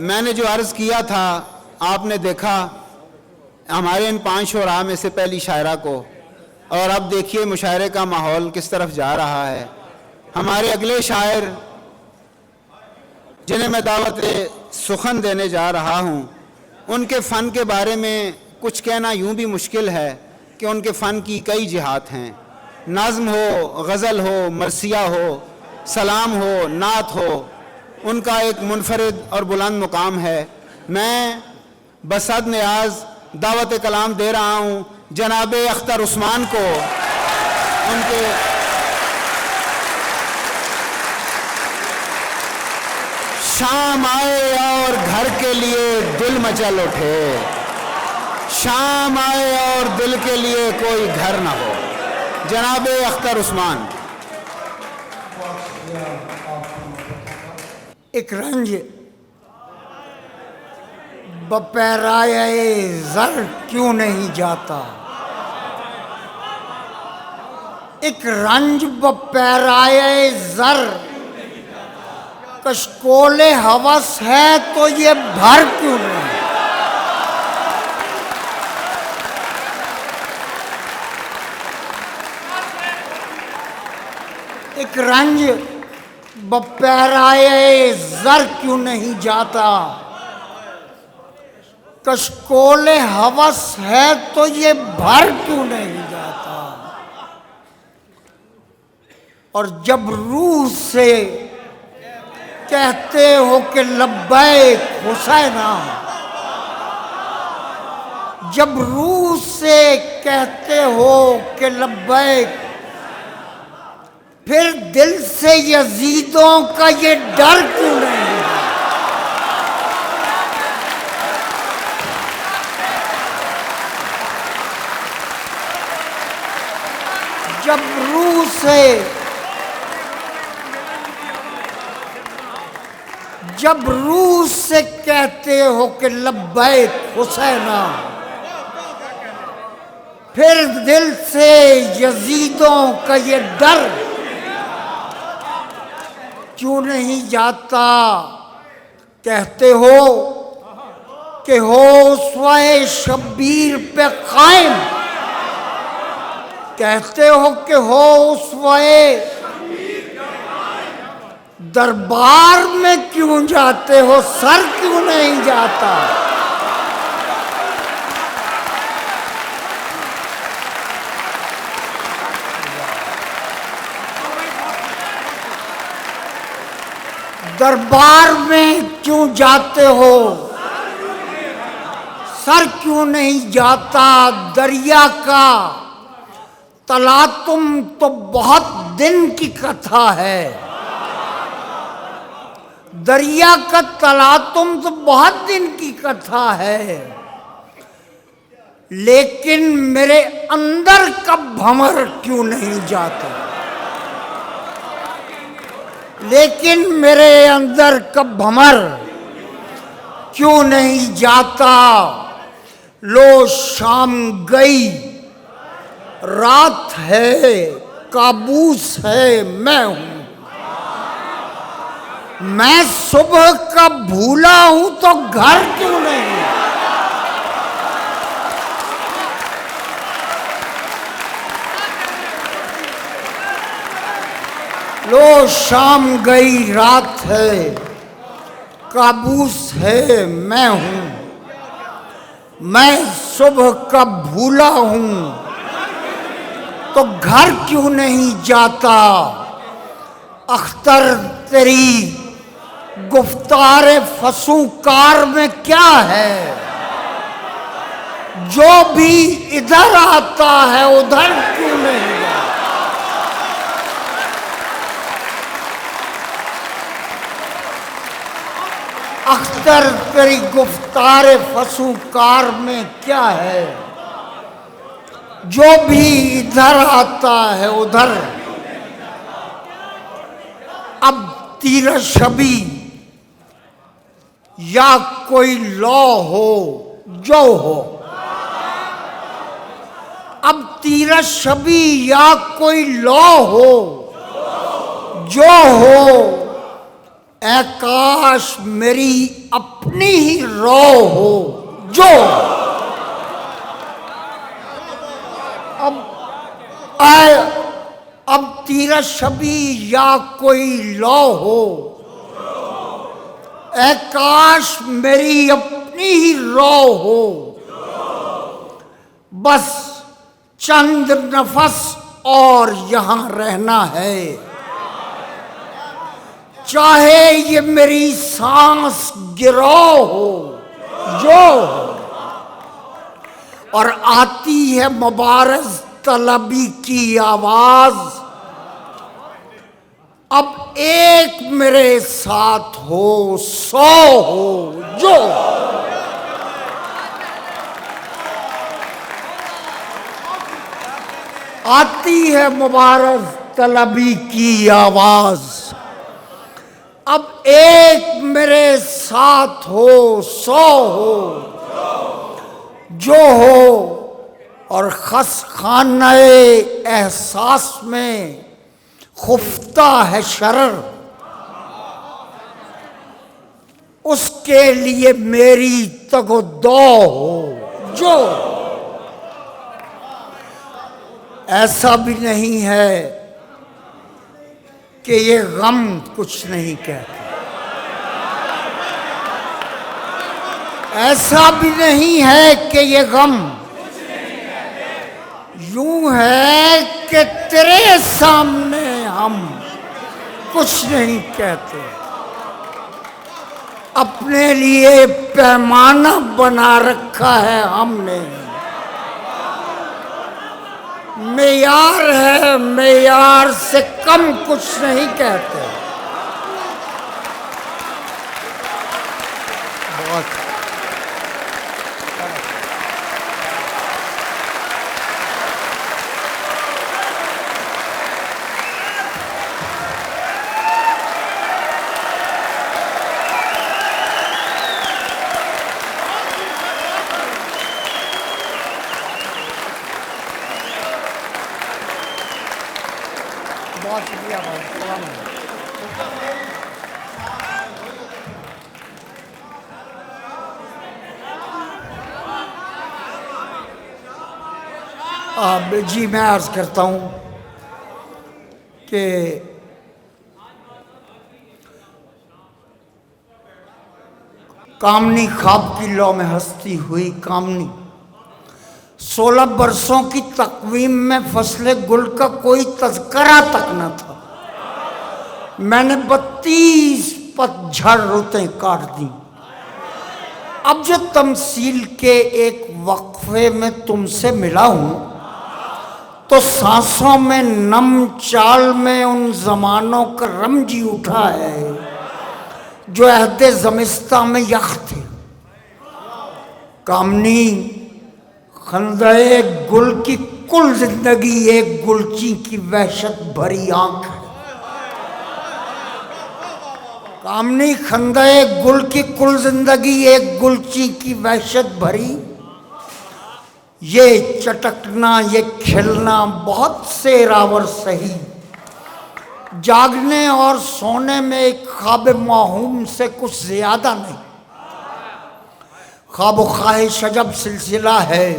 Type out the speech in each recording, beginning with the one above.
मैंने जो अर्ज़ किया था आपने देखा हमारे इन 5 शुरा में से पहली शायरा को, और अब देखिए मुशायरे का माहौल किस तरफ जा रहा है। हमारे अगले शायर जिन्हें मैं दावत सुखन देने जा रहा हूँ, उनके फ़न के बारे में कुछ कहना यूँ भी मुश्किल है कि उनके फ़न की कई जिहात हैं। नज़्म हो, गज़ल हो, मरसिया हो, सलाम हो, नात हो, उनका एक मुनफरिद और बुलंद मुकाम है। मैं बसद नियाज दावत कलाम दे रहा हूँ जनाब अख्तर उस्मान को। उनके शाम आए और घर के लिए दिल मचल उठे, शाम आए और दिल के लिए कोई घर ना हो। जनाब अख्तर उस्मान। एक रंज बपैराए ज़र क्यों नहीं जाता, एक रंज बपैराए ज़र कशकोले हवस है तो ये भर क्यों नहीं। एक रंज बपैराए ज़र क्यों नहीं जाता, कशकोले हवस है तो ये भर क्यों नहीं जाता। और जब रूह से कहते हो कि लब्बैक हुसैना, जब रूह से कहते हो कि लब्बैक, फिर दिल से यजीदों का ये डर क्यों नहीं है। जब रूह से कहते हो कि लब्बैक हुसैना, फिर दिल से यजीदों का ये डर क्यों नहीं जाता। कहते हो कि हो स्वय शब्बीर पे कायम, कहते हो कि हो स्वय दरबार में क्यों जाते हो, सर क्यों नहीं जाता। दरबार में क्यों जाते हो, सर क्यों नहीं जाता। दरिया का तलातुम तो बहुत दिन की कथा है, दरिया का तलातुम तो बहुत दिन की कथा है, लेकिन मेरे अंदर का भंवर क्यों नहीं जाता, लेकिन मेरे अंदर का भंवर क्यों नहीं जाता। लो शाम गई रात है, काबूस है मैं हूं, मैं सुबह का भूला हूं तो घर क्यों नहीं। लो शाम गई रात है, काबूस है मैं हूं, मैं सुबह का भूला हूं तो घर क्यों नहीं जाता। अख्तर तेरी गुफ्तारे फसूकार में क्या है, जो भी इधर आता है उधर क्यों नहीं जाता। अख्तर तेरी गुफ्तारे फसूकार में क्या है, जो भी इधर आता है उधर। अब तीर शबी या कोई लौ हो जो हो, अब तीर शबी या कोई लौ हो जो हो, ऐ काश मेरी अपनी ही रो हो जो अब तीरा शबी या कोई लौ हो। ऐ काश मेरी अपनी ही रो हो, बस चंद नफस और यहां रहना है। चाहे ये मेरी सांस गिरो हो जो, और आती है मुबारज़ तलबी की आवाज। अब एक मेरे साथ हो 100 हो जो। आती है मुबारज़ तलबी की आवाज। अब एक मेरे साथ हो 100 हो जो हो, और खस खाने एहसास में खुफ्ता है शरर। उसके लिए मेरी तगदो हो जो। ऐसा भी नहीं है कि ये गम कुछ नहीं कहते, ऐसा भी नहीं है कि ये गम यूं है कि तेरे सामने हम कुछ नहीं कहते। अपने लिए पैमाना बना रखा है हमने, मेयार है, मेयार से कम कुछ नहीं कहते। बहुत शुक्रिया जी। मैं अर्ज करता हूँ कि कामनी ख्वाब की लौ में हंसती हुई कामनी, 16 बरसों की तकवीम में फसले गुल का कोई तज़करा तक न था। मैंने 32 पतझड़ रुतें काट दी। अब जो तमसील के एक वक्फे में तुमसे मिला हूं, तो सांसों में नम चाल में उन जमानों का रम जी उठा है जो अहदे ज़मिस्तां में यख थे। कामनी खंदे गुल की कुल जिंदगी एक गुलची की वहशत भरी आंख है। कामनी खंदे गुल की कुल जिंदगी एक गुलची की वहशत भरी। ये चटकना, ये खिलना बहुत से रावर सही, जागने और सोने में एक ख्वाब माहूम से कुछ ज्यादा नहीं। ख्वाब ख्वाहिश अजब सिलसिला है,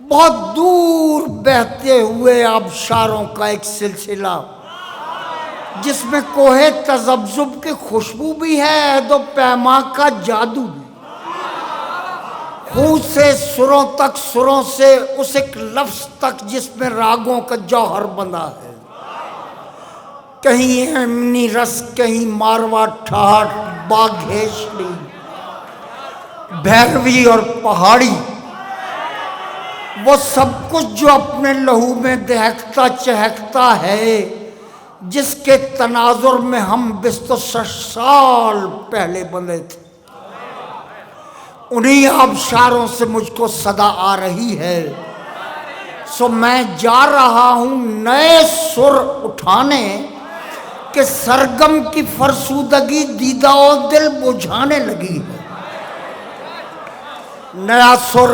बहुत दूर बहते हुए आबशारों का एक सिलसिला, जिसमें कोहे तज़ब्ज़ुब की खुशबू भी है, दो पैमा का जादू भी। खूह से सुरों तक, सुरों से उस एक लफ्ज़ तक जिसमें रागों का जौहर बंधा है। कहीं एमनी रस, कहीं मारवा ठाठ, बाघेशली, भैरवी और पहाड़ी, वो सब कुछ जो अपने लहू में दहकता चहकता है, जिसके तनाजुर में हम 60 साल पहले बंधे थे। उन्हीं आबशारों से मुझको सदा आ रही है। सो मैं जा रहा हूं नए सुर उठाने के, सरगम की फरसूदगी दीदा और दिल बुझाने लगी है। नया सुर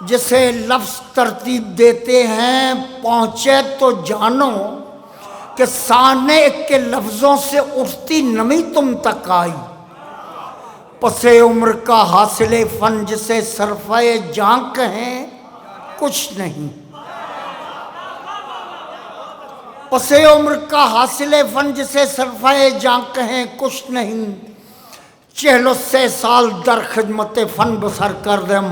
जिसे लफ्ज़ तरतीब देते हैं, पहुंचे तो जानो कि साने के लफ्जों से उठती नमी तुम तक आई। पसे उम्र का हासिले फन जिसे सरफे जां कहें कुछ नहीं। पसे उम्र का हासिले फन जिसे सरफे जां कहें कुछ नहीं। चहलो से साल दर खिदमत फन बसर कर दम,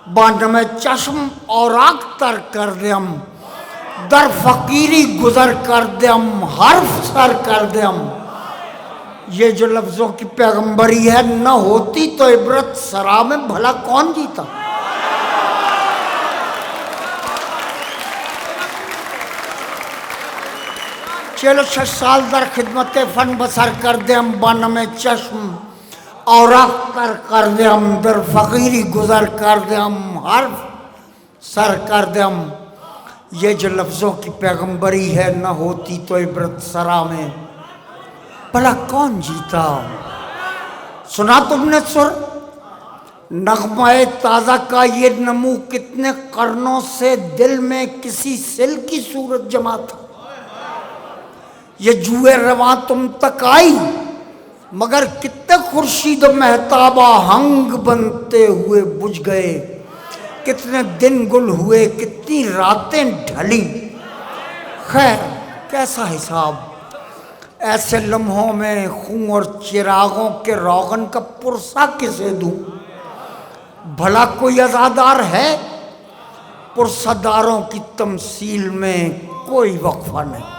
बांध में चश्म और आग तर कर दम, दर फकीरी गुजर कर दम, हर्फ सर कर दम। ये जो लफ्जों की पैगंबरी है, न होती तो इबरत सरा में भला कौन जीता। चलो 6 साल दर खिदमत फन बसर कर दे हम, बन में चश्म और अख्तर कर दे हम, दर फकीरी गुजर कर दे हम, हर्फ सर कर दे हम। ये जो लफ्जों की पैगंबरी है, न होती तो इबरत सरा में भला कौन जीता। सुना तुमने सुर, नगमाए ताज़ा का ये नमू कितने कर्नों से दिल में किसी सिल की सूरत जमा था। ये जुए रवां तुम तक आई, मगर कितने खुर्शीद महताबा हंग बनते हुए बुझ गए। कितने दिन गुल हुए, कितनी रातें ढली। खैर कैसा हिसाब, ऐसे लम्हों में खून और चिरागों के रोगन का पुरसा किसे दूं। भला कोई अज़ादार है, पुरसादारों की तमसील में कोई वक्फा नहीं।